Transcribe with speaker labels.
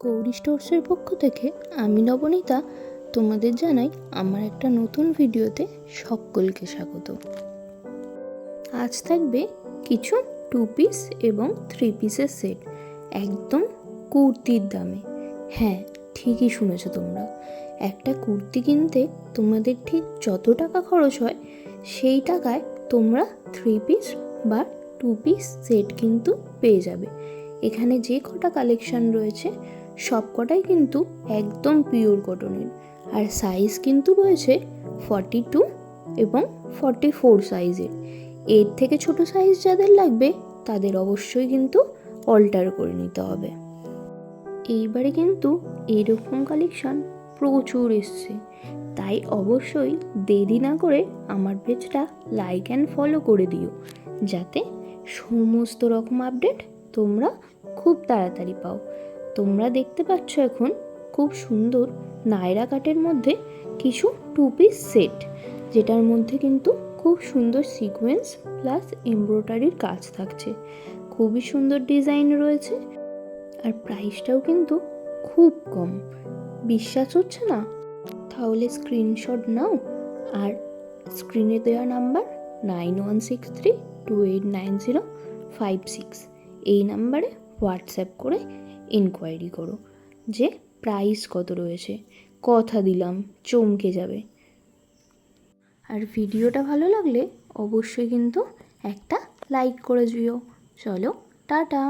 Speaker 1: গৌরী স্টোর্সের পক্ষ থেকে আমি নবনীতা তোমাদের জানাই আমার একটা নতুন ভিডিওতে সকলকে স্বাগত। আজ থাকবে কিছু 2 পিস এবং 3 পিসের সেট একদম কুর্তির দামে। হ্যাঁ, ঠিকই শুনেছো তোমরা, একটা কুর্তি কিনতে তোমাদের ঠিক যত টাকা খরচ হয় সেই টাকায় তোমরা 3 পিস বা 2 পিস সেট কিন্তু পেয়ে যাবে। এখানে যে কটা কালেকশন রয়েছে সব কটাই কিন্তু একদম পিওর কটনের, আর সাইজ কিন্তু রয়েছে 42 এবং 44 সাইজের। এর থেকে ছোট সাইজ যাদের লাগবে তাদের অবশ্যই কিন্তু অল্টার করে নিতে হবে। এইবারে কিন্তু এরকম কালেকশন প্রচুর এসছে, তাই অবশ্যই দেরি না করে আমার পেজটা লাইক অ্যান্ড ফলো করে দিও, যাতে সমস্ত রকম আপডেট তোমরা খুব তাড়াতাড়ি পাও। তোমরা দেখতে পাচ্ছ এখন খুব সুন্দর নায়রা কাটের মধ্যে কিছু 2 পিস সেট, যেটার মধ্যে কিন্তু খুব সুন্দর সিকোয়েন্স প্লাস এমব্রয়ডারির কাজ থাকছে। খুবই সুন্দর ডিজাইন রয়েছে, আর প্রাইসটাও কিন্তু খুব কম। বিশ্বাস হচ্ছে না? তাহলে স্ক্রিনশট নাও, আর স্ক্রিনে দেওয়া নাম্বার 9163289056 এই নাম্বারে হোয়াটসঅ্যাপ করে ইনকোয়ারি করো যে প্রাইস কত রয়েছে। কথা দিলাম চমকে যাবে। আর ভিডিওটা ভালো লাগলে অবশ্যই কিন্তু একটা লাইক করে দিও। চলো, টাটা।